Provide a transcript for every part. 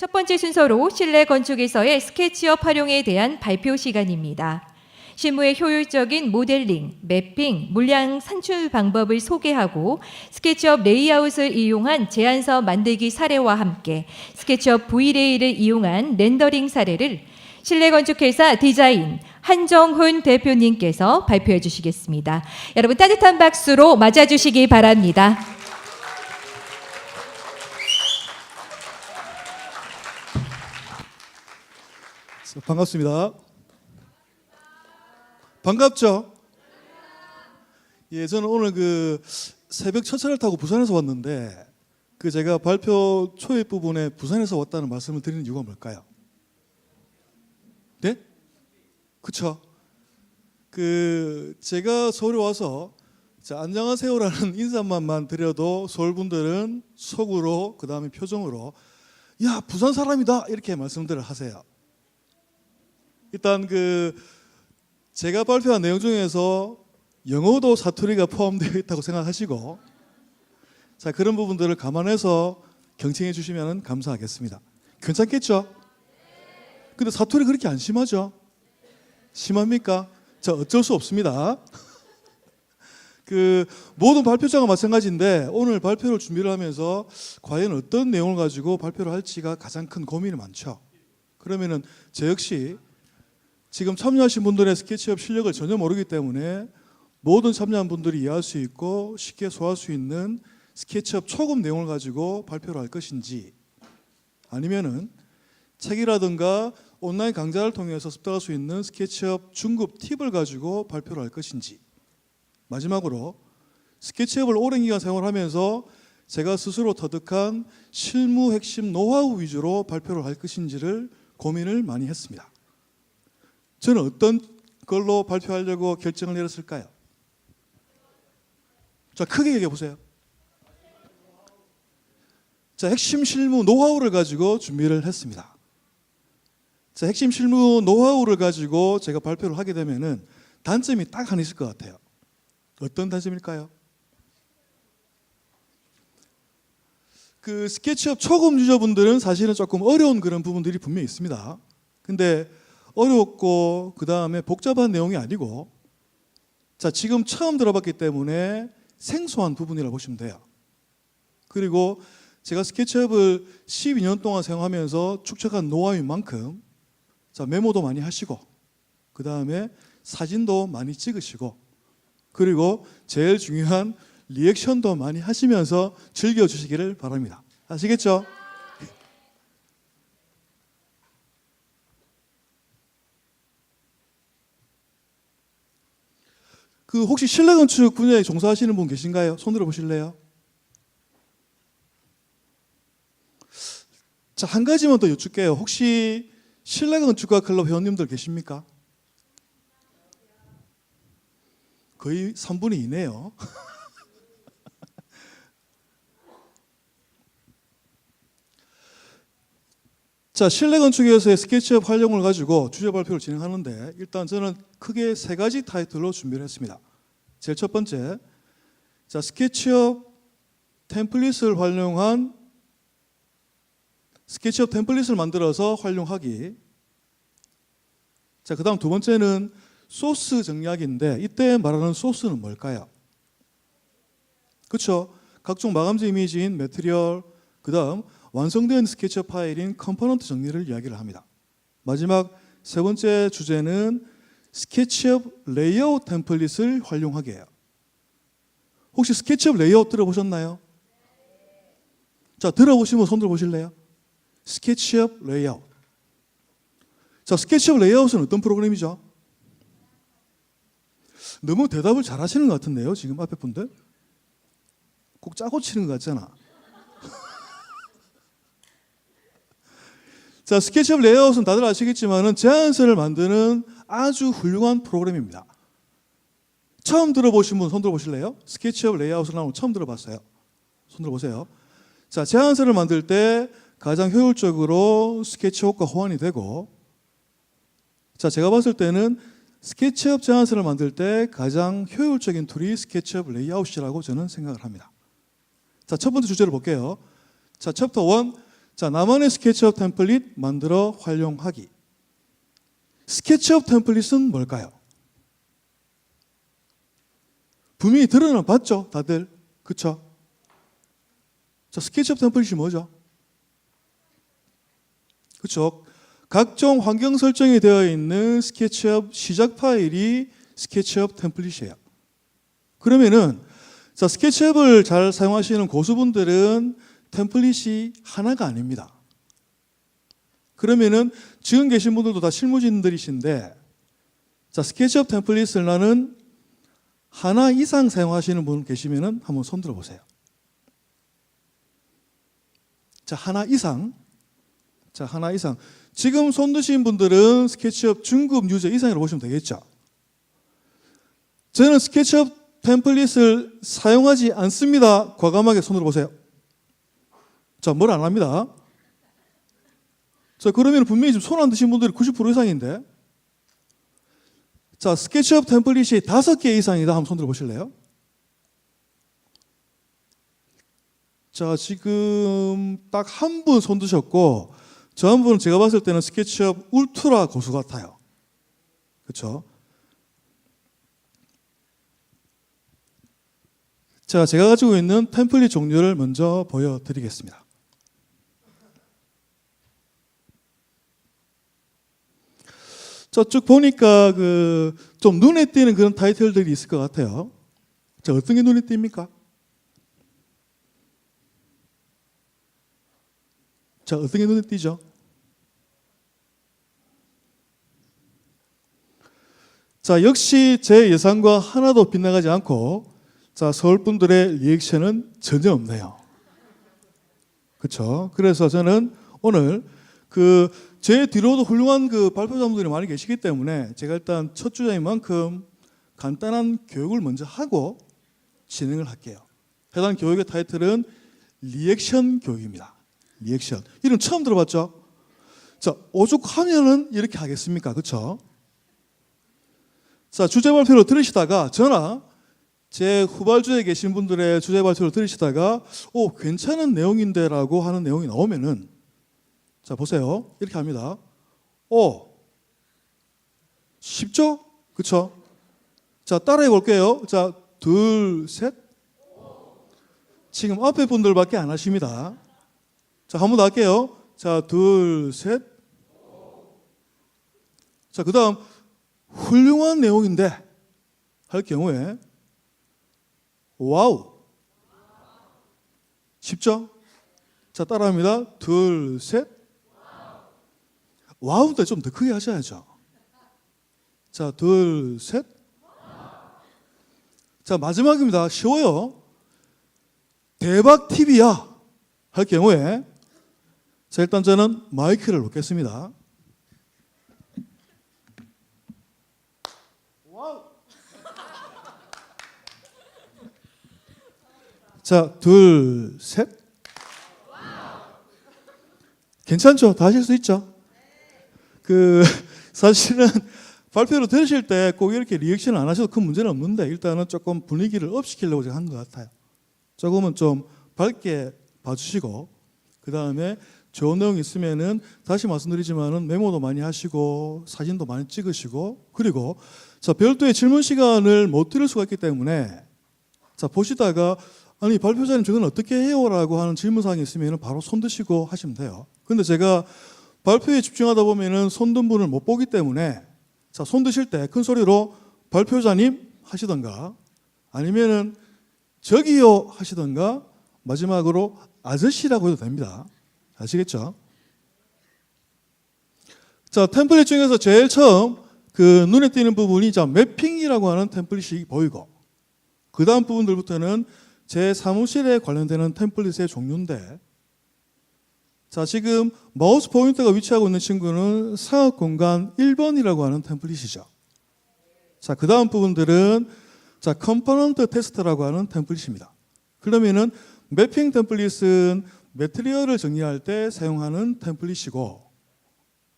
첫 번째 순서로 실내 건축에서의 스케치업 활용에 대한 발표 시간입니다. 실무의 효율적인 모델링, 매핑, 물량 산출 방법을 소개하고 스케치업 레이아웃을 이용한 제안서 만들기 사례와 함께 스케치업 V레이를 이용한 렌더링 사례를 실내건축회사 디자인 한정훈 대표님께서 발표해 주시겠습니다. 여러분 따뜻한 박수로 맞아주시기 바랍니다. 반갑습니다. 반갑죠? 예, 저는 오늘 새벽 첫차를 타고 부산에서 왔는데 제가 발표 초입 부분에 부산에서 왔다는 말씀을 드리는 이유가 뭘까요? 네? 그쵸? 제가 서울에 와서 안녕하세요라는 인사말만 드려도 서울 분들은 속으로 그 다음에 표정으로 야 부산 사람이다 이렇게 말씀들을 하세요. 일단 제가 발표한 내용 중에서 영어도 사투리가 포함되어 있다고 생각하시고 그런 부분들을 감안해서 경청해 주시면 감사하겠습니다. 괜찮겠죠? 근데 사투리 그렇게 안 심하죠? 심합니까? 어쩔 수 없습니다. 모든 발표자가 마찬가지인데 오늘 발표를 준비를 하면서 과연 어떤 내용을 가지고 발표를 할지가 가장 큰 고민이 많죠. 그러면은 저 역시 지금 참여하신 분들의 스케치업 실력을 전혀 모르기 때문에 모든 참여한 분들이 이해할 수 있고 쉽게 소화할 수 있는 스케치업 초급 내용을 가지고 발표를 할 것인지 아니면은 책이라든가 온라인 강좌를 통해서 습득할 수 있는 스케치업 중급 팁을 가지고 발표를 할 것인지 마지막으로 스케치업을 오랜 기간 생활하면서 제가 스스로 터득한 실무 핵심 노하우 위주로 발표를 할 것인지를 고민을 많이 했습니다. 저는 어떤 걸로 발표하려고 결정을 내렸을까요? 크게 얘기해 보세요. 핵심 실무 노하우를 가지고 준비를 했습니다. 핵심 실무 노하우를 가지고 제가 발표를 하게 되면은 단점이 딱 하나 있을 것 같아요. 어떤 단점일까요? 스케치업 초급 유저분들은 사실은 조금 어려운 그런 부분들이 분명히 있습니다. 근데 어렵고 그 다음에 복잡한 내용이 아니고 지금 처음 들어봤기 때문에 생소한 부분이라고 보시면 돼요. 그리고 제가 스케치업을 12년 동안 사용하면서 축적한 노하우인 만큼 메모도 많이 하시고 그 다음에 사진도 많이 찍으시고 그리고 제일 중요한 리액션도 많이 하시면서 즐겨주시기를 바랍니다. 아시겠죠? 혹시 실내건축 분야에 종사하시는 분 계신가요? 손 들어 보실래요? 한 가지만 더 여쭙게요. 혹시 실내건축가 클럽 회원님들 계십니까? 거의 3분의 2네요. 실내건축에서의 스케치업 활용을 가지고 주제 발표를 진행하는데 일단 저는 크게 3가지 타이틀로 준비를 했습니다. 제일 첫 번째, 스케치업 템플릿을 활용한 스케치업 템플릿을 만들어서 활용하기. 그 다음 두 번째는 소스 정리하기인데 이때 말하는 소스는 뭘까요? 그렇죠? 각종 마감재 이미지인 매트리얼, 그 다음 완성된 스케치업 파일인 컴포넌트 정리를 이야기를 합니다. 마지막 세 번째 주제는 스케치업 레이아웃 템플릿을 활용하기예요. 혹시 스케치업 레이아웃 들어보셨나요? 들어보시면 손 들어보실래요? 스케치업 레이아웃. 스케치업 레이아웃은 어떤 프로그램이죠? 너무 대답을 잘 하시는 것 같은데요, 지금 앞에 분들? 꼭 짜고 치는 것 같잖아. 스케치업 레이아웃은 다들 아시겠지만 제안서를 만드는 아주 훌륭한 프로그램입니다. 처음 들어보신 분 손 들어보실래요? 스케치업 레이아웃을 나오는 거 처음 들어봤어요. 손 들어보세요. 제안서를 만들 때 가장 효율적으로 스케치업과 호환이 되고 제가 봤을 때는 스케치업 제안서를 만들 때 가장 효율적인 툴이 스케치업 레이아웃이라고 저는 생각을 합니다. 첫 번째 주제를 볼게요. 챕터 1. 자, 나만의 스케치업 템플릿 만들어 활용하기. 스케치업 템플릿은 뭘까요? 분명히 들어는 봤죠, 다들. 그쵸? 자, 스케치업 템플릿이 뭐죠? 그쵸? 각종 환경 설정이 되어 있는 스케치업 시작 파일이 스케치업 템플릿이에요. 그러면은 자, 스케치업을 잘 사용하시는 고수분들은 템플릿이 하나가 아닙니다. 그러면은 지금 계신 분들도 다 실무진들이신데, 자, 스케치업 템플릿을 나는 하나 이상 사용하시는 분 계시면은 한번 손 들어 보세요. 자, 하나 이상. 자, 하나 이상. 지금 손 드신 분들은 스케치업 중급 유저 이상이라고 보시면 되겠죠. 저는 스케치업 템플릿을 사용하지 않습니다. 과감하게 손으로 보세요. 자, 뭘 안 합니다. 자, 그러면 분명히 손 안 드신 분들이 90% 이상인데. 자, 스케치업 템플릿이 5개 이상이다. 한번 손 들어 보실래요? 자, 지금 딱 한 분 손 드셨고, 저 한 분은 제가 봤을 때는 스케치업 울트라 고수 같아요. 그렇죠? 자, 제가 가지고 있는 템플릿 종류를 먼저 보여드리겠습니다. 자, 쭉 보니까 좀 눈에 띄는 그런 타이틀들이 있을 것 같아요. 자, 어떤 게 눈에 띕니까? 자, 어떤 게 눈에 띄죠? 자, 역시 제 예상과 하나도 빗나가지 않고, 자, 서울 분들의 리액션은 전혀 없네요. 그렇죠? 그래서 저는 오늘 제 뒤로도 훌륭한 발표자분들이 많이 계시기 때문에 제가 일단 첫 주자인 만큼 간단한 교육을 먼저 하고 진행을 할게요. 해당 교육의 타이틀은 리액션 교육입니다. 리액션. 이름 처음 들어봤죠? 자, 오죽하면은 이렇게 하겠습니까? 그렇죠? 자, 주제 발표를 들으시다가 저나 제 후발주에 계신 분들의 주제 발표를 들으시다가 괜찮은 내용인데라고 하는 내용이 나오면은, 자, 보세요. 이렇게 합니다. 쉽죠? 그렇죠? 자, 따라해 볼게요. 자, 둘, 셋. 지금 앞에 분들밖에 안 하십니다. 자, 한 번 더 할게요. 자, 둘, 셋. 자, 그 다음 훌륭한 내용인데 할 경우에 와우. 쉽죠? 자, 따라합니다. 둘, 셋. 와우도 좀 더 크게 하셔야죠. 자, 둘, 셋. 자, 마지막입니다. 쉬워요. 대박 TV야 할 경우에, 자, 일단 저는 마이크를 놓겠습니다. 와우. 자, 둘, 셋. 괜찮죠? 다 하실 수 있죠? 사실은 발표를 들으실 때 꼭 이렇게 리액션을 안 하셔도 큰 문제는 없는데, 일단은 조금 분위기를 업 시키려고 제가 한 것 같아요. 조금은 좀 밝게 봐주시고, 그 다음에 좋은 내용 있으면은 다시 말씀드리지만은 메모도 많이 하시고 사진도 많이 찍으시고, 그리고 자, 별도의 질문 시간을 못 드릴 수가 있기 때문에, 자, 보시다가 아니 발표자님 저건 어떻게 해요라고 하는 질문사항이 있으면 바로 손 드시고 하시면 돼요. 근데 제가 발표에 집중하다 보면은 손든 분을 못 보기 때문에, 자, 손 드실 때 큰 소리로 발표자님 하시던가, 아니면은 저기요 하시던가, 마지막으로 아저씨라고 해도 됩니다. 아시겠죠? 자, 템플릿 중에서 제일 처음 눈에 띄는 부분이 자, 매핑이라고 하는 템플릿이 보이고, 그 다음 부분들부터는 제 사무실에 관련되는 템플릿의 종류인데, 자, 지금 마우스 포인터가 위치하고 있는 친구는 사업 공간 1번이라고 하는 템플릿이죠. 자, 그 다음 부분들은 자, 컴포넌트 테스트라고 하는 템플릿입니다. 그러면은 매핑 템플릿은 매트리얼을 정리할 때 사용하는 템플릿이고,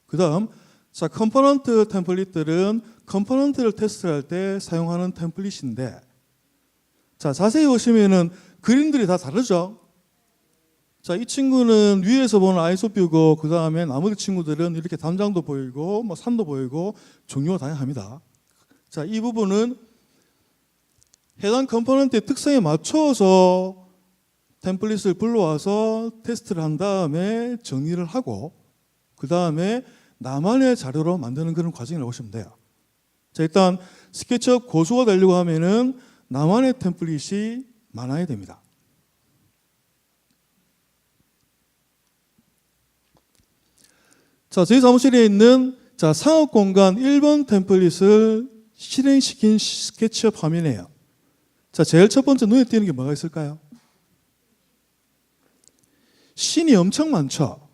그 다음 자, 컴포넌트 템플릿들은 컴포넌트를 테스트할 때 사용하는 템플릿인데, 자, 자세히 보시면은 그림들이 다 다르죠. 자, 이 친구는 위에서 보는 아이소뷰고 그 다음에 나머지 친구들은 이렇게 담장도 보이고 뭐 산도 보이고 종류가 다양합니다. 자, 이 부분은 해당 컴포넌트의 특성에 맞춰서 템플릿을 불러와서 테스트를 한 다음에 정리를 하고 그 다음에 나만의 자료로 만드는 그런 과정이라고 보시면 돼요. 자, 일단 스케치업 고수가 되려고 하면은 나만의 템플릿이 많아야 됩니다. 자, 저희 사무실에 있는 상업공간 1번 템플릿을 실행시킨 스케치업 화면이에요. 자, 제일 첫 번째 눈에 띄는 게 뭐가 있을까요? 씬이 엄청 많죠.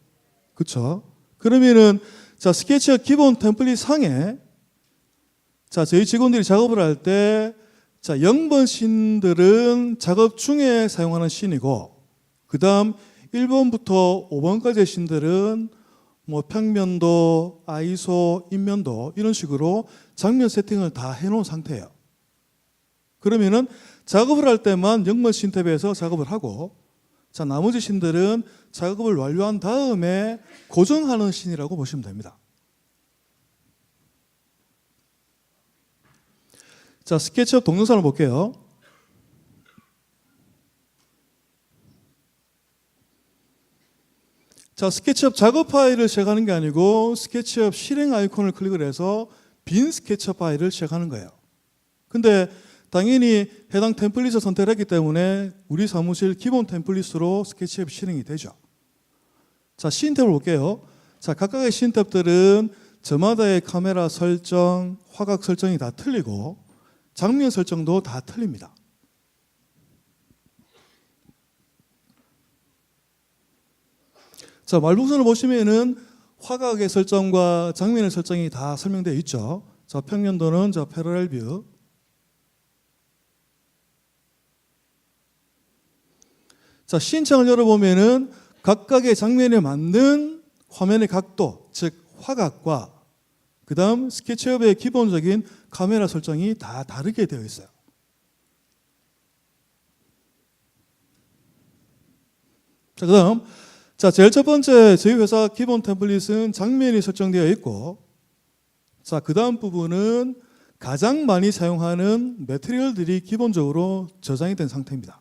그렇죠? 그러면은 스케치업 기본 템플릿 상에 저희 직원들이 작업을 할 때 0번 씬들은 작업 중에 사용하는 씬이고 그다음 1번부터 5번까지의 씬들은 뭐 평면도, 아이소, 인면도 이런 식으로 장면 세팅을 다 해놓은 상태예요. 그러면은 작업을 할 때만 0번 씬 탭에서 작업을 하고 나머지 씬들은 작업을 완료한 다음에 고정하는 씬이라고 보시면 됩니다. 자, 스케치업 동영상을 볼게요. 자, 스케치업 작업 파일을 시작하는 게 아니고 스케치업 실행 아이콘을 클릭을 해서 빈 스케치업 파일을 시작하는 거예요. 근데 당연히 해당 템플릿을 선택했기 때문에 우리 사무실 기본 템플릿으로 스케치업 실행이 되죠. 자, 씬 탭을 볼게요. 자, 각각의 씬 탭들은 저마다의 카메라 설정, 화각 설정이 다 틀리고 장면 설정도 다 틀립니다. 자, 말북선을 보시면은 화각의 설정과 장면의 설정이 다 설명되어 있죠. 자, 평면도는 패러렐 뷰. 자, 씬창을 열어보면은 각각의 장면에 맞는 화면의 각도, 즉 화각과 그 다음 스케치업의 기본적인 카메라 설정이 다 다르게 되어 있어요. 자, 그 다음 제일 첫 번째 저희 회사 기본 템플릿은 장면이 설정되어 있고 그 다음 부분은 가장 많이 사용하는 매트리얼들이 기본적으로 저장이 된 상태입니다.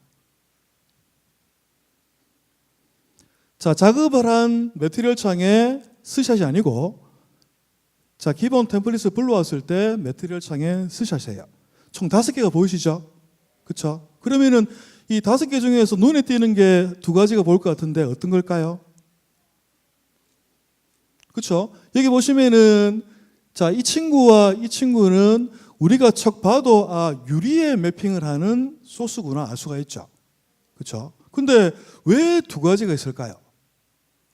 자, 작업을 한 매트리얼 창에 스샷이 아니고 기본 템플릿을 불러왔을 때 매트리얼 창에 스샷이에요. 총 5개가 보이시죠? 그렇죠? 그러면은 이 5개 중에서 눈에 띄는 게 2가지가 보일 것 같은데 어떤 걸까요? 그렇죠? 여기 보시면은 이 친구와 이 친구는 우리가 척 봐도 유리에 매핑을 하는 소스구나 알 수가 있죠. 그렇죠? 근데 왜 2가지가 있을까요?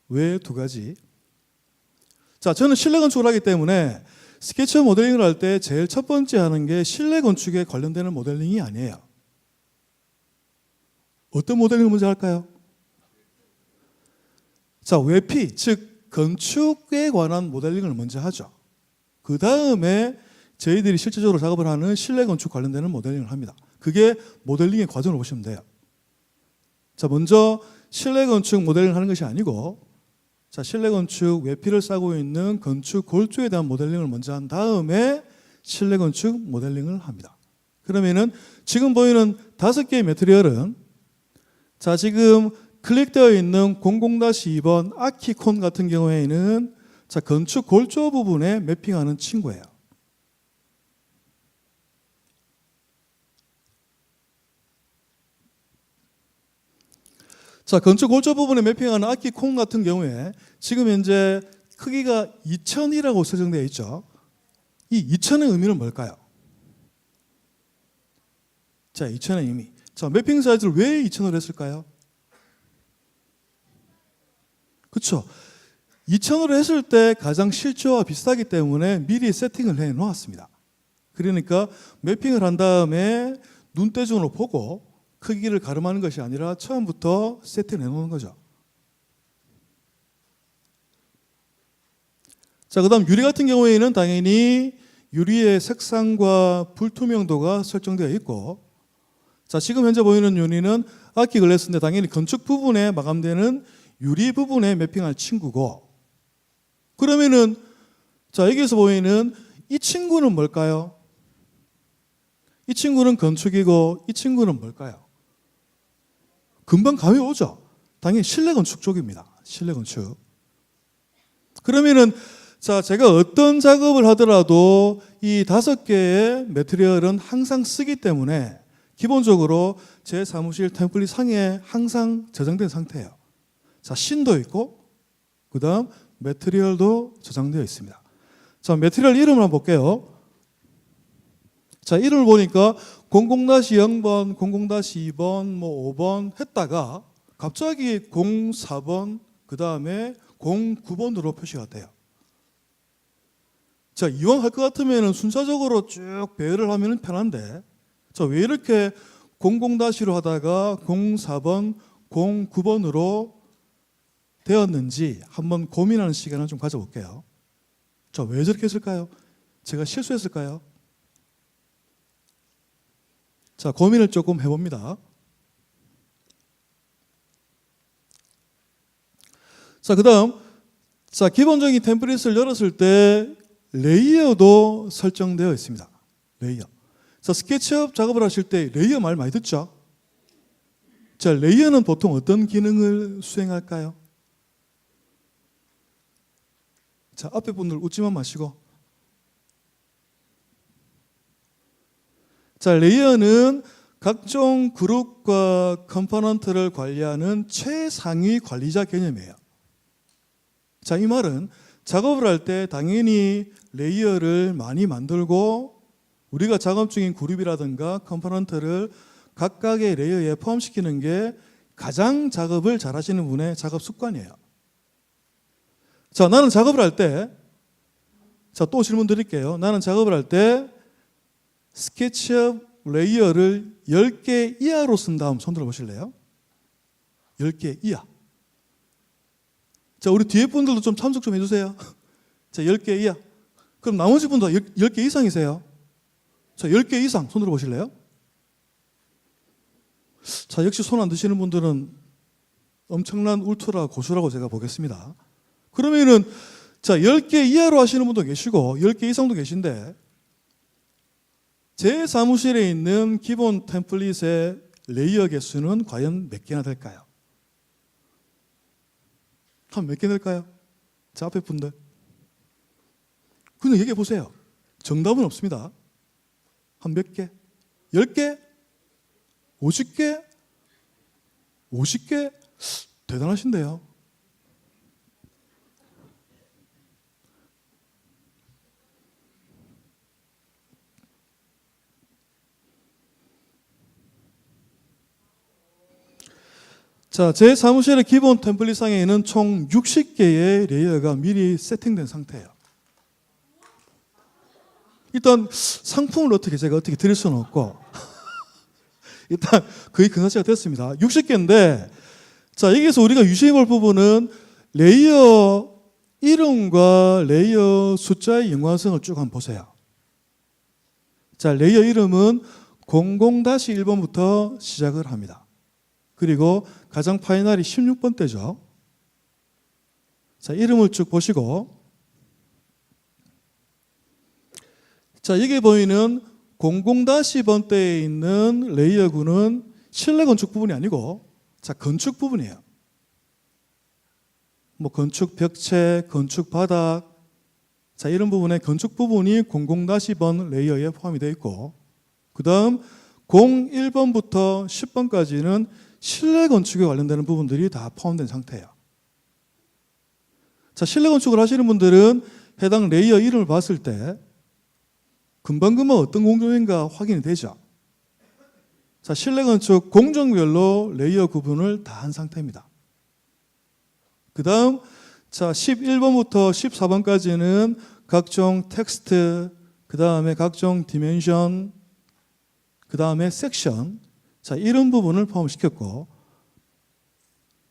왜 2가지? 자, 저는 실내 건축을 하기 때문에 스케치업 모델링을 할 때 제일 첫 번째 하는 게 실내 건축에 관련되는 모델링이 아니에요. 어떤 모델링을 먼저 할까요? 자, 외피, 즉 건축에 관한 모델링을 먼저 하죠. 그 다음에 저희들이 실질적으로 작업을 하는 실내 건축 관련되는 모델링을 합니다. 그게 모델링의 과정으로 보시면 돼요. 자, 먼저 실내 건축 모델링을 하는 것이 아니고 실내 건축 외피를 싸고 있는 건축 골조에 대한 모델링을 먼저 한 다음에 실내 건축 모델링을 합니다. 그러면은 지금 보이는 5개의 매트리얼은 지금 클릭되어 있는 00-2번 아키콘 같은 경우에는 건축 골조 부분에 매핑하는 친구예요. 자, 건축 골조 부분에 매핑하는 아키콘 같은 경우에 지금 현재 크기가 2000이라고 설정되어 있죠. 이 2000의 의미는 뭘까요? 자, 2000의 의미. 자, 매핑 사이즈를 왜 2000으로 했을까요? 그렇죠. 2000으로 했을 때 가장 실제와 비슷하기 때문에 미리 세팅을 해 놓았습니다. 그러니까 매핑을 한 다음에 눈대중으로 보고 크기를 가름하는 것이 아니라 처음부터 세팅해 놓는 거죠. 자, 그 다음 유리 같은 경우에는 당연히 유리의 색상과 불투명도가 설정되어 있고 자, 지금 현재 보이는 유리는 아키 글래스인데 당연히 건축 부분에 마감되는 유리 부분에 매핑할 친구고, 그러면은 자, 여기서 보이는 이 친구는 뭘까요? 이 친구는 건축이고 이 친구는 뭘까요? 금방 감이 오죠. 당연히 실내 건축 쪽입니다. 실내 건축. 그러면은 자, 제가 어떤 작업을 하더라도 이 5개의 매트리얼은 항상 쓰기 때문에 기본적으로 제 사무실 템플릿 상에 항상 저장된 상태예요. 자, 신도 있고 그다음 매트리얼도 저장되어 있습니다. 자, 매트리얼 이름을 한번 볼게요. 자, 이름을 보니까 00-0번, 00-2번, 뭐 5번 했다가 갑자기 04번, 그 다음에 09번으로 표시가 돼요. 자, 이왕 할 것 같으면 순차적으로 쭉 배열을 하면 편한데, 자, 왜 이렇게 00-로 하다가 04번, 09번으로 되었는지 한번 고민하는 시간을 좀 가져볼게요. 자, 왜 저렇게 했을까요? 제가 실수했을까요? 자, 고민을 조금 해봅니다. 자, 그 다음, 자, 기본적인 템플릿을 열었을 때 레이어도 설정되어 있습니다. 레이어. 자, 스케치업 작업을 하실 때 레이어 말 많이 듣죠? 자, 레이어는 보통 어떤 기능을 수행할까요? 자, 앞에 분들 웃지만 마시고. 자, 레이어는 각종 그룹과 컴포넌트를 관리하는 최상위 관리자 개념이에요. 자, 이 말은 작업을 할 때 당연히 레이어를 많이 만들고 우리가 작업 중인 그룹이라든가 컴포넌트를 각각의 레이어에 포함시키는 게 가장 작업을 잘하시는 분의 작업 습관이에요. 자, 나는 작업을 할 때, 자, 또 질문 드릴게요. 나는 작업을 할 때 스케치업 레이어를 10개 이하로 쓴 다음 손 들어보실래요? 10개 이하. 자, 우리 뒤에 분들도 좀 참석 좀 해주세요. 자, 10개 이하. 그럼 나머지 분도 10개 이상이세요? 자, 10개 이상 손 들어보실래요? 자, 역시 손 안 드시는 분들은 엄청난 울트라 고수라고 제가 보겠습니다. 그러면은 자, 10개 이하로 하시는 분도 계시고 10개 이상도 계신데 제 사무실에 있는 기본 템플릿의 레이어 개수는 과연 몇 개나 될까요? 한 몇 개 될까요? 자, 앞에 분들. 그냥 얘기해 보세요. 정답은 없습니다. 한 몇 개? 10개? 50개? 50개? 대단하신데요. 자, 제 사무실의 기본 템플릿상에는 총 60개의 레이어가 미리 세팅된 상태예요. 일단 상품을 제가 어떻게 드릴 수는 없고 일단 거의 근사치가 됐습니다. 60개인데 자, 여기서 우리가 유심히 볼 부분은 레이어 이름과 레이어 숫자의 연관성을 쭉 한번 보세요. 자, 레이어 이름은 00-1번부터 시작을 합니다. 그리고 가장 파이널이 16번대죠. 자, 이름을 쭉 보시고 자, 여기 보이는 00-번대에 있는 레이어군은 실내 건축 부분이 아니고 자, 건축 부분이에요. 뭐 건축 벽체, 건축 바닥 자, 이런 부분에 건축 부분이 00-번 레이어에 포함이 되어 있고 그 다음 01번부터 10번까지는 실내 건축에 관련되는 부분들이 다 포함된 상태예요. 자, 실내 건축을 하시는 분들은 해당 레이어 이름을 봤을 때 금방금방 어떤 공정인가 확인이 되죠. 자, 실내 건축 공정별로 레이어 구분을 다 한 상태입니다. 그 다음 자, 11번부터 14번까지는 각종 텍스트, 그 다음에 각종 디멘션, 그 다음에 섹션 자, 이런 부분을 포함시켰고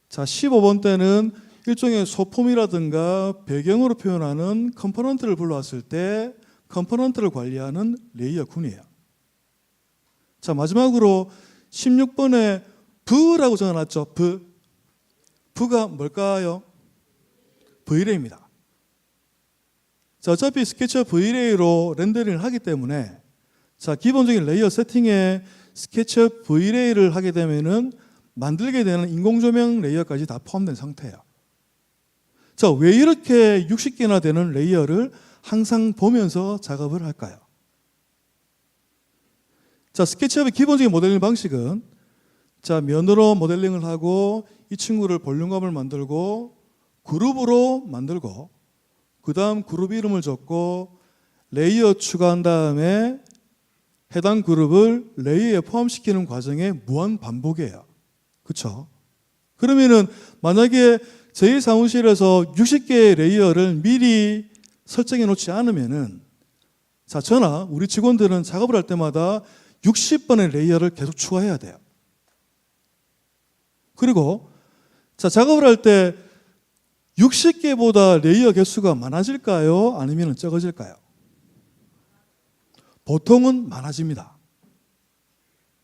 자, 15번 때는 일종의 소품이라든가 배경으로 표현하는 컴포넌트를 불러왔을 때 컴포넌트를 관리하는 레이어 군이에요. 자, 마지막으로 16번에 V라고 적어놨죠. V가 뭘까요? V레이입니다. 자, 어차피 스케치업 V레이로 렌더링을 하기 때문에 자, 기본적인 레이어 세팅에 스케치업 V레이를 하게 되면은 만들게 되는 인공조명 레이어까지 다 포함된 상태예요. 자, 왜 이렇게 60개나 되는 레이어를 항상 보면서 작업을 할까요? 자, 스케치업의 기본적인 모델링 방식은 자, 면으로 모델링을 하고 이 친구를 볼륨감을 만들고 그룹으로 만들고 그 다음 그룹 이름을 적고 레이어 추가한 다음에 해당 그룹을 레이어에 포함시키는 과정의 무한 반복이에요. 그렇죠? 그러면은 만약에 저희 사무실에서 60개의 레이어를 미리 설정해 놓지 않으면은 자, 저나 우리 직원들은 작업을 할 때마다 60번의 레이어를 계속 추가해야 돼요. 그리고 자, 작업을 할 때 60개보다 레이어 개수가 많아질까요? 아니면 적어질까요? 보통은 많아집니다.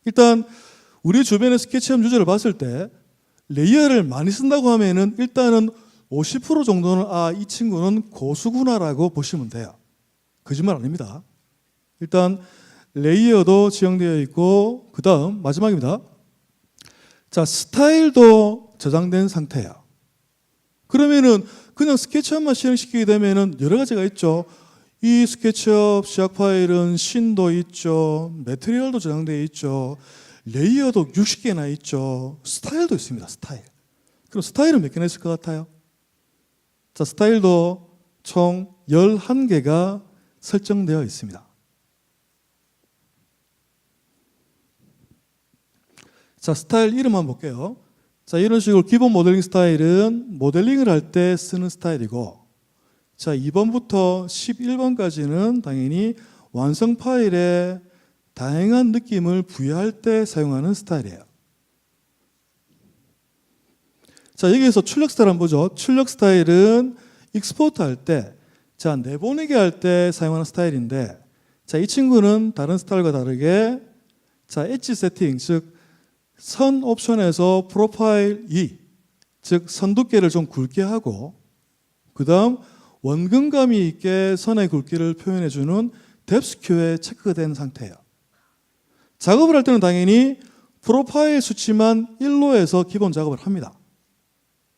일단 우리 주변의 스케치업 유저를 봤을 때 레이어를 많이 쓴다고 하면은 일단은 50% 정도는 이 친구는 고수구나라고 보시면 돼요. 거짓말 아닙니다. 일단 레이어도 지정되어 있고 그 다음 마지막입니다. 자, 스타일도 저장된 상태예요. 그러면은 그냥 스케치업만 실행시키게 되면은 여러 가지가 있죠. 이 스케치업 시약 파일은 신도 있죠. 매트리얼도 저장되어 있죠. 레이어도 60개나 있죠. 스타일도 있습니다. 스타일. 그럼 스타일은 몇 개나 있을 것 같아요? 자, 스타일도 총 11개가 설정되어 있습니다. 자, 스타일 이름 한번 볼게요. 자, 이런 식으로 기본 모델링 스타일은 모델링을 할 때 쓰는 스타일이고 자, 2번부터 11번까지는 당연히 완성 파일에 다양한 느낌을 부여할 때 사용하는 스타일이에요. 자, 여기에서 출력 스타일 한번 보죠. 출력 스타일은 익스포트 할 때, 자, 내보내기 할 때 사용하는 스타일인데 자, 이 친구는 다른 스타일과 다르게 자, 엣지 세팅, 즉 선 옵션에서 프로파일 2, 즉 선 두께를 좀 굵게 하고 그 다음 원근감이 있게 선의 굵기를 표현해주는 뎁스큐에 체크된 상태예요. 작업을 할 때는 당연히 프로파일 수치만 1로에서 기본 작업을 합니다.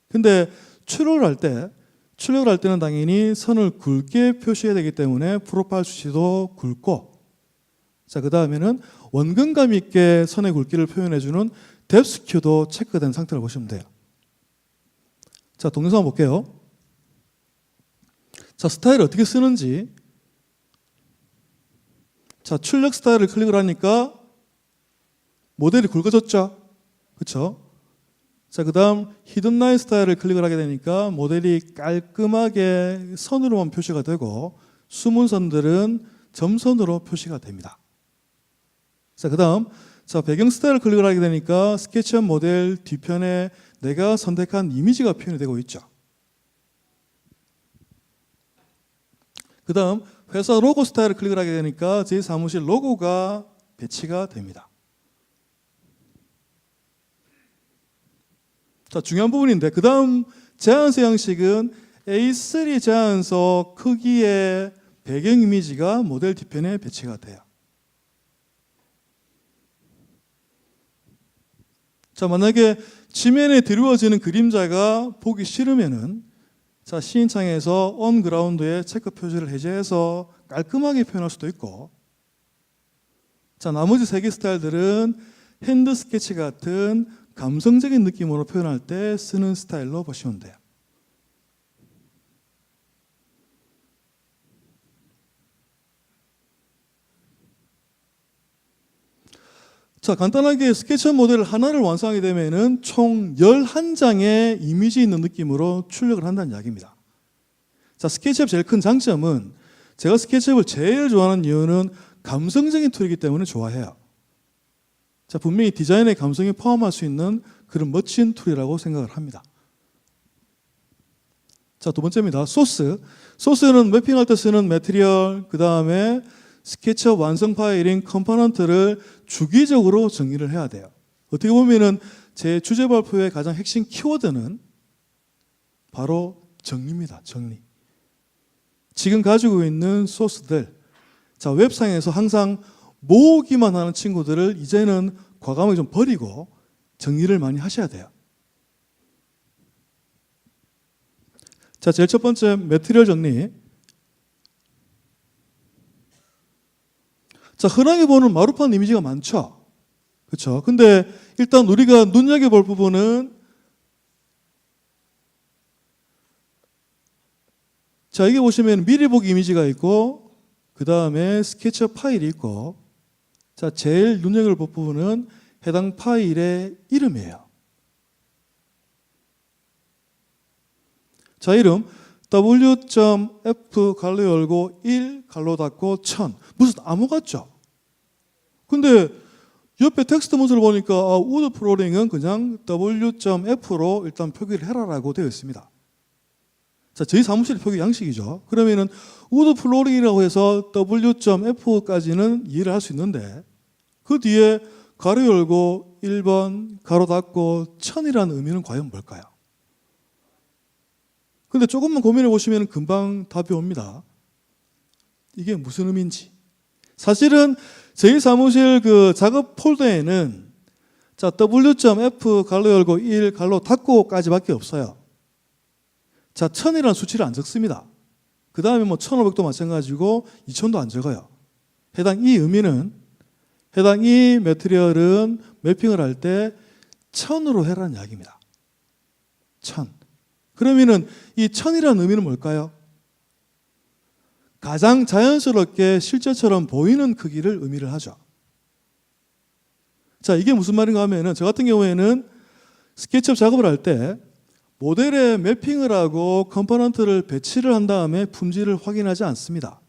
근데 출력을 할 때는 당연히 선을 굵게 표시해야 되기 때문에 프로파일 수치도 굵고 자, 그 다음에는 원근감 있게 선의 굵기를 표현해주는 뎁스큐도 체크된 상태를 보시면 돼요. 자, 동영상 한번 볼게요. 자, 스타일을 어떻게 쓰는지. 자, 출력 스타일을 클릭을 하니까 모델이 굵어졌죠? 그렇죠? 자, 그 다음 히든 라인 스타일을 클릭을 하게 되니까 모델이 깔끔하게 선으로만 표시가 되고 숨은 선들은 점선으로 표시가 됩니다. 자, 그 다음 자, 배경 스타일을 클릭을 하게 되니까 스케치업 모델 뒤편에 내가 선택한 이미지가 표현이 되고 있죠. 그 다음 회사 로고 스타일을 클릭을 하게 되니까 제 사무실 로고가 배치가 됩니다. 자, 중요한 부분인데 그 다음 제안서 양식은 A3 제안서 크기의 배경 이미지가 모델 뒤편에 배치가 돼요. 자, 만약에 지면에 드리워지는 그림자가 보기 싫으면은 자, 시인창에서 on 그라운드의 체크 표시를 해제해서 깔끔하게 표현할 수도 있고 자, 나머지 3개 스타일들은 핸드 스케치 같은 감성적인 느낌으로 표현할 때 쓰는 스타일로 보시면 돼요. 자, 간단하게 스케치업 모델 하나를 완성하게 되면은 총 11장의 이미지 있는 느낌으로 출력을 한다는 이야기입니다. 자, 스케치업 제일 큰 장점은 제가 스케치업을 제일 좋아하는 이유는 감성적인 툴이기 때문에 좋아해요. 자, 분명히 디자인의 감성이 포함할 수 있는 그런 멋진 툴이라고 생각을 합니다. 자, 두 번째입니다. 소스. 소스는 맵핑할 때 쓰는 매트리얼, 그 다음에 스케치업 완성 파일인 컴포넌트를 주기적으로 정리를 해야 돼요. 어떻게 보면은 제 주제 발표의 가장 핵심 키워드는 바로 정리입니다. 정리. 지금 가지고 있는 소스들, 자, 웹상에서 항상 모으기만 하는 친구들을 이제는 과감하게 좀 버리고 정리를 많이 하셔야 돼요. 자, 제일 첫 번째 매트리얼 정리. 자, 흔하게 보는 마루판 이미지가 많죠. 그렇죠? 근데 일단 우리가 눈여겨볼 부분은, 자, 이게 보시면 미리 보기 이미지가 있고, 그 다음에 스케치업 파일이 있고, 자, 제일 눈여겨볼 부분은 해당 파일의 이름이에요. 자, 이름 w.f 갈로 열고 1 갈로 닫고 1000. 무슨 암호 같죠? 근데 옆에 텍스트 문서를 보니까 우드 플로링은 그냥 w.f로 일단 표기를 해라라고 되어 있습니다. 자, 저희 사무실 표기 양식이죠. 그러면은 우드 플로링이라고 해서 w.f까지는 이해를 할 수 있는데 그 뒤에 가로 열고 1번 가로 닫고 1000이라는 의미는 과연 뭘까요? 근데 조금만 고민해 보시면 금방 답이 옵니다. 이게 무슨 의미인지. 사실은 저희 사무실 그 작업 폴더에는 자, w.f 갈로 열고 1 갈로 닫고까지밖에 없어요. 자, 1000이라는 수치를 안 적습니다. 그 다음에 뭐 1500도 마찬가지고 2000도 안 적어요. 해당 이 의미는, 해당 이 매트리얼은 매핑을 할 때 1000으로 해라는 이야기입니다. 1000. 그러면은 이 1000이라는 의미는 뭘까요? 가장 자연스럽게 실제처럼 보이는 크기를 의미를 하죠. 자, 이게 무슨 말인가 하면은 저 같은 경우에는 스케치업 작업을 할 때 모델에 매핑을 하고 컴포넌트를 배치를 한 다음에 품질을 확인하지 않습니다.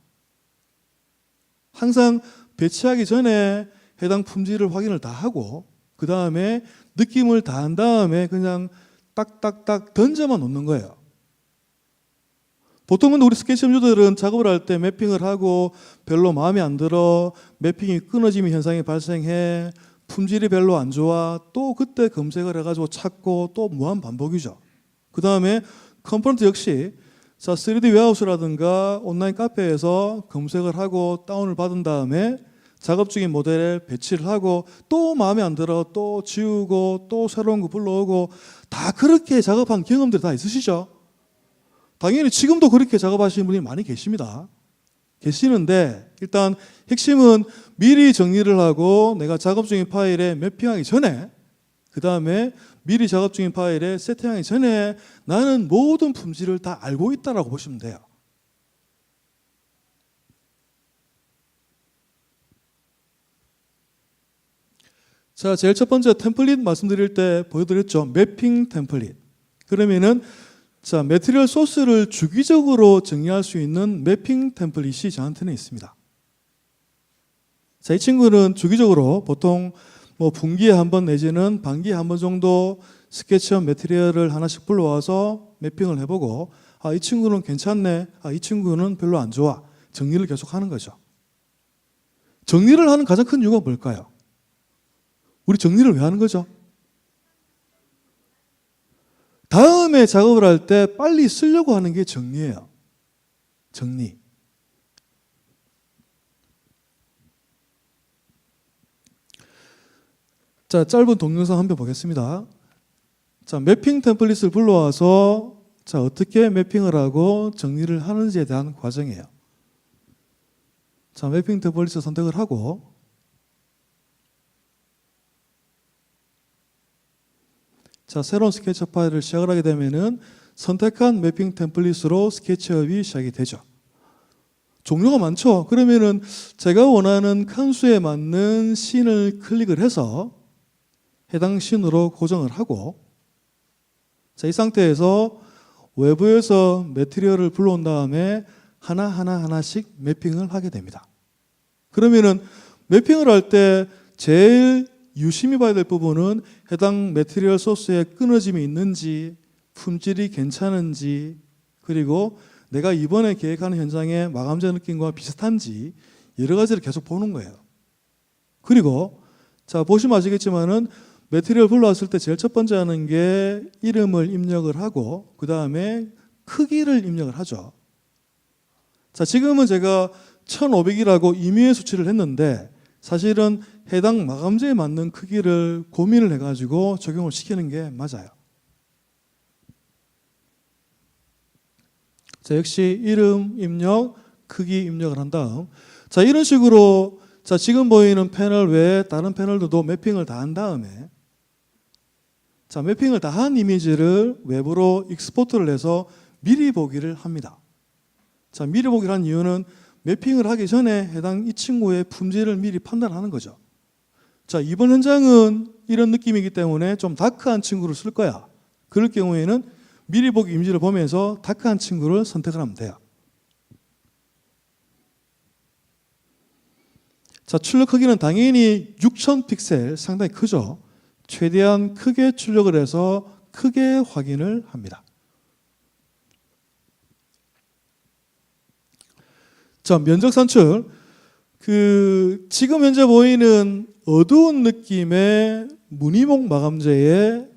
항상 배치하기 전에 해당 품질을 확인을 다 하고 그 다음에 느낌을 다 한 다음에 그냥 딱딱딱 던져만 놓는 거예요. 보통은 우리 스케치업 유저들은 작업을 할 때 매핑을 하고 별로 마음에 안 들어, 매핑이 끊어지는 현상이 발생해, 품질이 별로 안 좋아, 또 그때 검색을 해가지고 찾고 또 무한 반복이죠. 그 다음에 컴포넌트 역시 자, 3D 웨어하우스라든가 온라인 카페에서 검색을 하고 다운을 받은 다음에 작업 중인 모델에 배치를 하고 또 마음에 안 들어 또 지우고 또 새로운 거 불러오고 다 그렇게 작업한 경험들이 다 있으시죠? 당연히 지금도 그렇게 작업하시는 분이 많이 계시는데 일단 핵심은 미리 정리를 하고 내가 작업 중인 파일에 매핑하기 전에 그 다음에 미리 작업 중인 파일에 세팅하기 전에 나는 모든 품질을 다 알고 있다라고 보시면 돼요. 자, 제일 첫 번째 템플릿 말씀드릴 때 보여드렸죠. 매핑 템플릿. 그러면은 자, 매트리얼 소스를 주기적으로 정리할 수 있는 매핑 템플릿이 저한테는 있습니다. 자, 이 친구는 주기적으로 보통 뭐 분기에 한 번 내지는 반기에 한 번 정도 스케치업 매트리얼을 하나씩 불러와서 매핑을 해보고 이 친구는 괜찮네, 이 친구는 별로 안 좋아, 정리를 계속 하는 거죠. 정리를 하는 가장 큰 이유가 뭘까요? 우리 정리를 왜 하는 거죠? 다음에 작업을 할 때 빨리 쓰려고 하는 게 정리예요. 정리. 자, 짧은 동영상 한 편 보겠습니다. 자, 매핑 템플릿을 불러와서 자, 어떻게 매핑을 하고 정리를 하는지에 대한 과정이에요. 자, 매핑 템플릿을 선택을 하고 자, 새로운 스케치업 파일을 시작을 하게 되면은 선택한 매핑 템플릿으로 스케치업이 시작이 되죠. 종류가 많죠. 그러면은 제가 원하는 칸수에 맞는 씬을 클릭을 해서 해당 씬으로 고정을 하고 자, 이 상태에서 외부에서 매트리얼을 불러온 다음에 하나씩 매핑을 하게 됩니다. 그러면은 매핑을 할 때 제일 유심히 봐야 될 부분은 해당 매트리얼 소스에 끊어짐이 있는지, 품질이 괜찮은지, 그리고 내가 이번에 계획하는 현장의 마감재 느낌과 비슷한지 여러 가지를 계속 보는 거예요. 그리고 자, 보시면 아시겠지만은 매트리얼 불러왔을 때 제일 첫 번째 하는 게 이름을 입력을 하고 그 다음에 크기를 입력을 하죠. 자, 지금은 제가 1500이라고 임의의 수치를 했는데 사실은 해당 마감재에 맞는 크기를 고민을 해가지고 적용을 시키는 게 맞아요. 자, 역시 이름 입력, 크기 입력을 한 다음, 자, 이런 식으로 자, 지금 보이는 패널 외에 다른 패널들도 매핑을 다 한 다음에, 자, 매핑을 다 한 이미지를 외부로 익스포트를 해서 미리 보기를 합니다. 자, 미리 보기를 한 이유는 매핑을 하기 전에 해당 이 친구의 품질을 미리 판단하는 거죠. 자, 이번 현장은 이런 느낌이기 때문에 좀 다크한 친구를 쓸 거야. 그럴 경우에는 미리 보기 이미지를 보면서 다크한 친구를 선택을 하면 돼요. 자, 출력 크기는 당연히 6000 픽셀, 상당히 크죠. 최대한 크게 출력을 해서 크게 확인을 합니다. 자, 면적 산출. 지금 현재 보이는 어두운 느낌의 무늬목 마감재의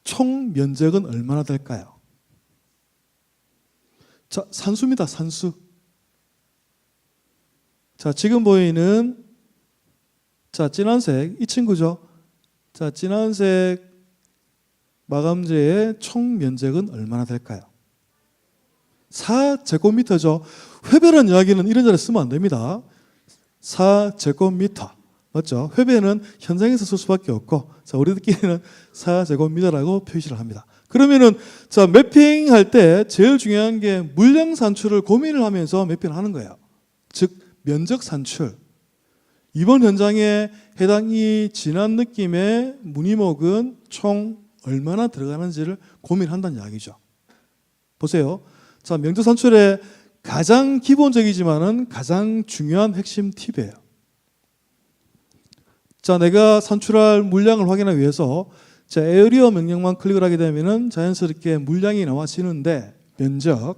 총 면적은 얼마나 될까요? 자, 산수입니다. 산수. 자, 지금 보이는 자, 진한색 이 친구죠. 자, 진한색 마감재의 총 면적은 얼마나 될까요? 4제곱미터죠. 회배라는 이야기는 이런 자리에 쓰면 안 됩니다. 4제곱미터. 맞죠? 회배는 현장에서 쓸 수밖에 없고, 자, 우리들끼리는 4제곱미터라고 표시를 합니다. 그러면은, 자, 매핑할 때 제일 중요한 게 물량 산출을 고민을 하면서 매핑을 하는 거예요. 즉, 면적 산출. 이번 현장에 해당 이 진한 느낌의 무늬목은 총 얼마나 들어가는지를 고민한다는 이야기죠. 보세요. 자, 면적 산출의 가장 기본적이지만은 가장 중요한 핵심 팁이에요. 자, 내가 산출할 물량을 확인하기 위해서 자, 에어리어 명령만 클릭을 하게 되면은 자연스럽게 물량이 나와지는데 면적.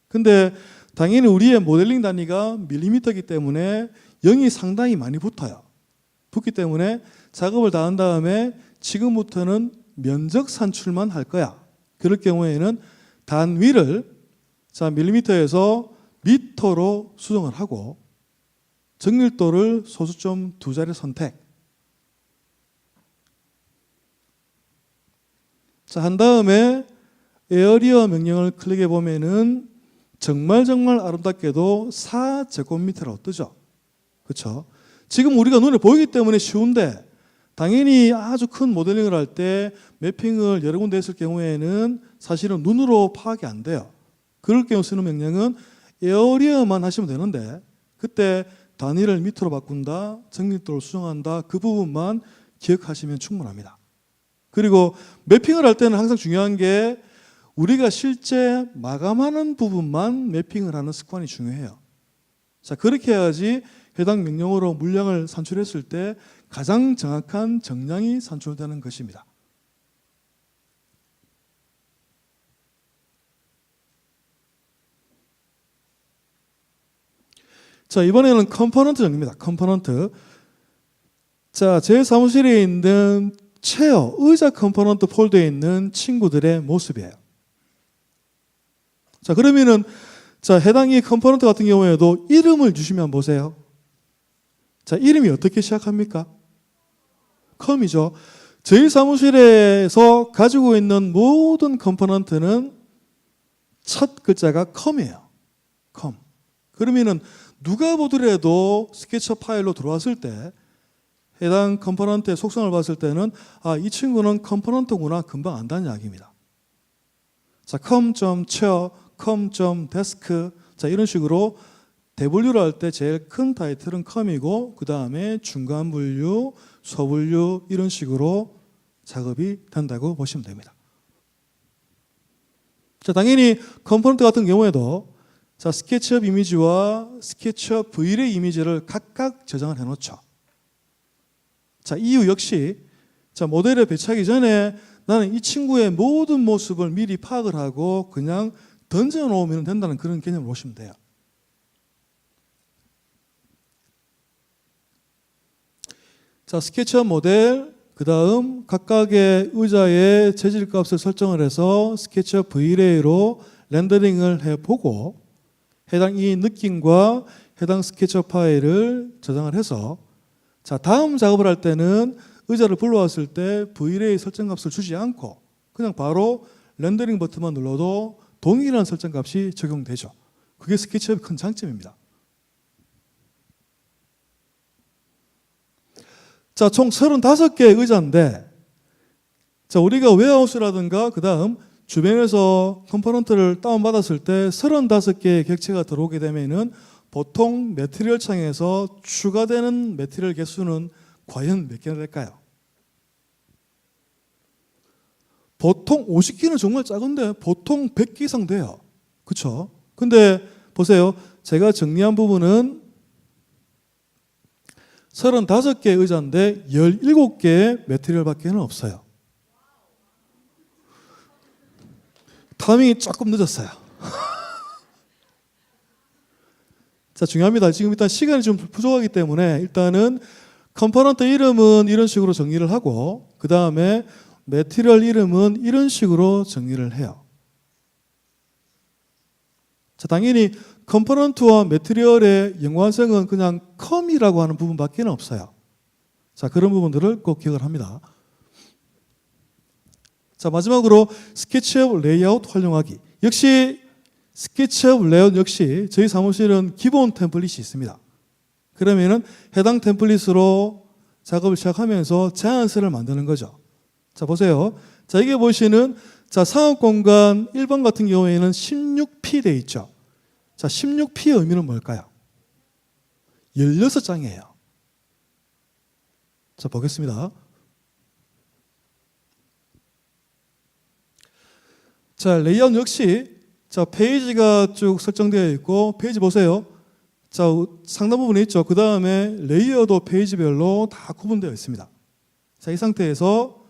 근데 당연히 우리의 모델링 단위가 밀리미터이기 때문에 0이 상당히 많이 붙어요. 붙기 때문에 작업을 다 한 다음에 지금부터는 면적 산출만 할 거야. 그럴 경우에는 단위를 자, 밀리미터에서 미터로 수정을 하고 정밀도를 소수점 2자리 선택. 자, 한 다음에 에어리어 명령을 클릭해 보면은 정말 아름답게도 4제곱미터라고 뜨죠. 그렇죠? 지금 우리가 눈에 보이기 때문에 쉬운데 당연히 아주 큰 모델링을 할 때 매핑을 여러 군데 했을 경우에는 사실은 눈으로 파악이 안 돼요. 그럴 경우 쓰는 명령은 에어리어만 하시면 되는데 그때 단위를 미터로 바꾼다, 정밀도를 수정한다, 그 부분만 기억하시면 충분합니다. 그리고 매핑을 할 때는 항상 중요한 게 우리가 실제 마감하는 부분만 매핑을 하는 습관이 중요해요. 자, 그렇게 해야지 해당 명령어로 물량을 산출했을 때 가장 정확한 정량이 산출되는 것입니다. 자, 이번에는 컴포넌트 정리입니다. 컴포넌트. 자, 제 사무실에 있는 체어, 의자 컴포넌트 폴더에 있는 친구들의 모습이에요. 자, 그러면은 자, 해당 이 컴포넌트 같은 경우에도 이름을 주시면 보세요. 자, 이름이 어떻게 시작합니까? 컴이죠. 저희 사무실에서 가지고 있는 모든 컴포넌트는 첫 글자가 컴이에요. 컴. 그러면은 누가 보더라도 스케치업 파일로 들어왔을 때 해당 컴포넌트의 속성을 봤을 때는 아, 이 친구는 컴포넌트구나 금방 안다는 이야기입니다. 자, com.chair, com.desk 자, 이런 식으로 대분류를 할 때 제일 큰 타이틀은 com이고 그 다음에 중간 분류, 소분류 이런 식으로 작업이 된다고 보시면 됩니다. 자, 당연히 컴포넌트 같은 경우에도 자, 스케치업 이미지와 스케치업 V1의 이미지를 각각 저장을 해놓죠. 자, 이유 역시 자, 모델에 배치하기 전에 나는 이 친구의 모든 모습을 미리 파악을 하고 그냥 던져놓으면 된다는 그런 개념을 보시면 돼요. 자, 스케치업 모델 그 다음 각각의 의자의 재질값을 설정을 해서 스케치업 V-Ray로 렌더링을 해보고 해당 이 느낌과 해당 스케치업 파일을 저장을 해서 자, 다음 작업을 할 때는 의자를 불러왔을 때 V-Ray 설정값을 주지 않고 그냥 바로 렌더링 버튼만 눌러도 동일한 설정값이 적용되죠. 그게 스케치업의 큰 장점입니다. 자, 총 35개의 의자인데 자, 우리가 웨어하우스라든가 그 다음 주변에서 컴포넌트를 다운받았을 때 35개의 객체가 들어오게 되면은 보통 매트리얼 창에서 추가되는 매트리얼 개수는 과연 몇 개나 될까요? 보통 50개는 정말 작은데 보통 100개 이상 돼요. 그렇죠? 근데 보세요. 제가 정리한 부분은 35개 의자인데 17개의 매트리얼밖에 없어요. 타이밍이 조금 늦었어요. 자, 중요합니다. 지금 일단 시간이 좀 부족하기 때문에 일단은 컴포넌트 이름은 이런 식으로 정리를 하고 그 다음에 매트리얼 이름은 이런 식으로 정리를 해요. 자, 당연히 컴포넌트와 매트리얼의 연관성은 그냥 컴이라고 하는 부분밖에 없어요. 자, 그런 부분들을 꼭 기억을 합니다. 자, 마지막으로 스케치업 레이아웃 활용하기. 역시 스케치업 레이아웃 역시 저희 사무실은 기본 템플릿이 있습니다. 그러면은 해당 템플릿으로 작업을 시작하면서 제안서를 만드는 거죠. 자, 보세요. 자, 이게 보시는 자, 상업 공간 1번 같은 경우에는 16P 돼 있죠. 자, 16P의 의미는 뭘까요? 16장이에요. 자, 보겠습니다. 자, 레이아웃 역시 자, 페이지가 쭉 설정되어 있고 페이지 보세요. 자, 상단 부분에 있죠. 그 다음에 레이어도 페이지별로 다 구분되어 있습니다. 자, 이 상태에서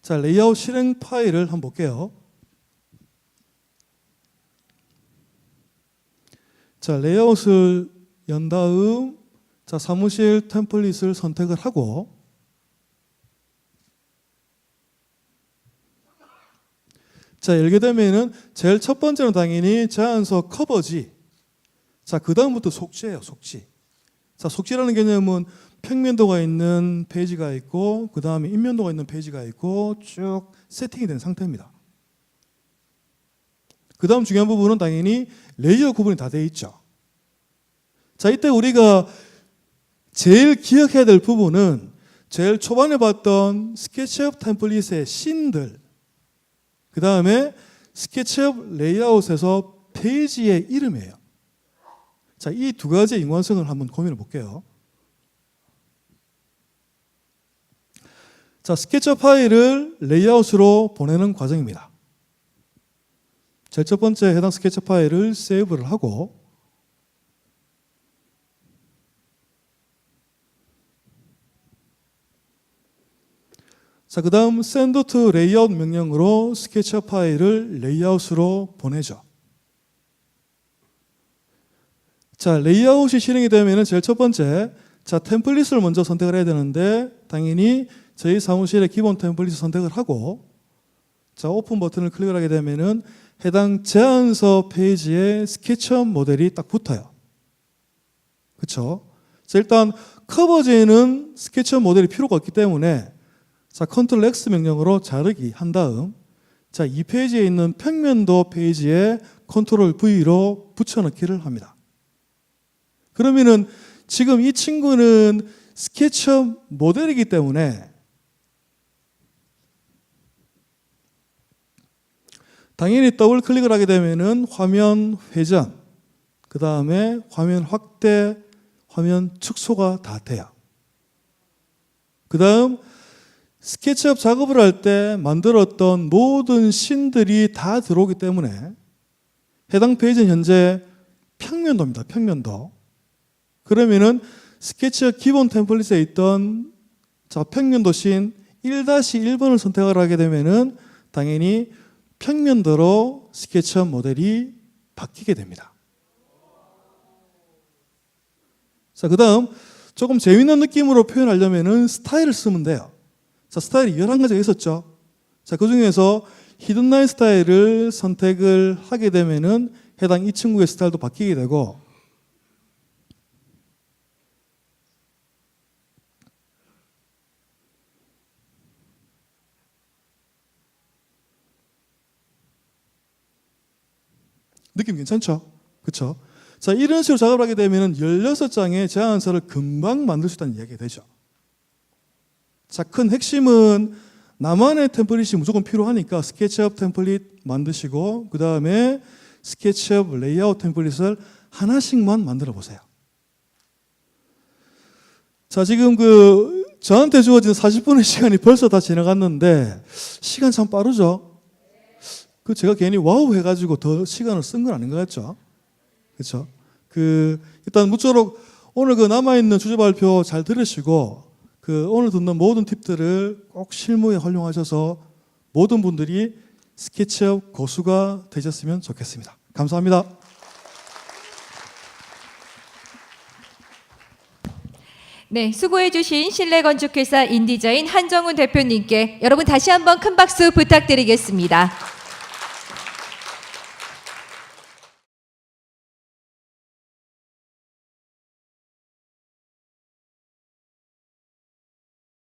자, 레이아웃 실행 파일을 한번 볼게요. 자, 레이아웃을 연 다음 자, 사무실 템플릿을 선택을 하고 자, 열게 되면은 제일 첫 번째는 당연히 제안서 커버지. 자, 그 다음부터 속지예요, 속지. 자, 속지라는 개념은 평면도가 있는 페이지가 있고 그 다음에 인면도가 있는 페이지가 있고 쭉 세팅이 된 상태입니다. 그 다음 중요한 부분은 당연히 레이어 구분이 다 되어 있죠. 자, 이때 우리가 제일 기억해야 될 부분은 제일 초반에 봤던 스케치업 템플릿의 씬들 그 다음에 스케치업 레이아웃에서 페이지의 이름이에요. 자, 이 두 가지의 연관성을 한번 고민해 볼게요. 자, 스케치업 파일을 레이아웃으로 보내는 과정입니다. 제일 첫 번째 해당 스케치업 파일을 세이브를 하고 자, 그 다음 send to layout 명령으로 스케치업 파일을 레이아웃으로 보내죠. 자, 레이아웃이 실행이 되면 제일 첫 번째 자, 템플릿을 먼저 선택을 해야 되는데 당연히 저희 사무실의 기본 템플릿을 선택을 하고 자, 오픈 버튼을 클릭을 하게 되면은 해당 제안서 페이지에 스케치업 모델이 딱 붙어요. 그렇죠? 자, 일단 커버지에는 스케치업 모델이 필요가 없기 때문에 자, 컨트롤 X 명령으로 자르기 한 다음 자, 이 페이지에 있는 평면도 페이지에 컨트롤 V로 붙여넣기를 합니다. 그러면은 지금 이 친구는 스케치업 모델이기 때문에 당연히 더블 클릭을 하게 되면은 화면 회전, 그 다음에 화면 확대, 화면 축소가 다 돼요. 그 다음 스케치업 작업을 할 때 만들었던 모든 씬들이 다 들어오기 때문에 해당 페이지는 현재 평면도입니다. 평면도. 그러면은 스케치업 기본 템플릿에 있던 자, 평면도 씬 1-1번을 선택을 하게 되면은 당연히 평면도로 스케치업 모델이 바뀌게 됩니다. 자, 그 다음 조금 재밌는 느낌으로 표현하려면은 스타일을 쓰면 돼요. 자, 스타일이 11가지가 있었죠. 자, 그 중에서 히든라인 스타일을 선택을 하게 되면은 해당 이 친구의 스타일도 바뀌게 되고, 느낌 괜찮죠? 그렇죠? 자, 이런 식으로 작업을 하게 되면 16장의 제안서를 금방 만들 수 있다는 이야기가 되죠. 자, 큰 핵심은 나만의 템플릿이 무조건 필요하니까 스케치업 템플릿 만드시고, 그 다음에 스케치업 레이아웃 템플릿을 하나씩만 만들어 보세요. 자, 지금 저한테 주어진 40분의 시간이 벌써 다 지나갔는데 시간 참 빠르죠? 제가 괜히 와우 해가지고 더 시간을 쓴 건 아닌 것 같죠? 그렇죠? 일단 무쪼록 오늘 남아있는 주제 발표 잘 들으시고, 오늘 듣는 모든 팁들을 꼭 실무에 활용하셔서 모든 분들이 스케치업 고수가 되셨으면 좋겠습니다. 감사합니다. 네, 수고해주신 실내건축회사 인디자인 한정훈 대표님께 여러분 다시 한번 큰 박수 부탁드리겠습니다.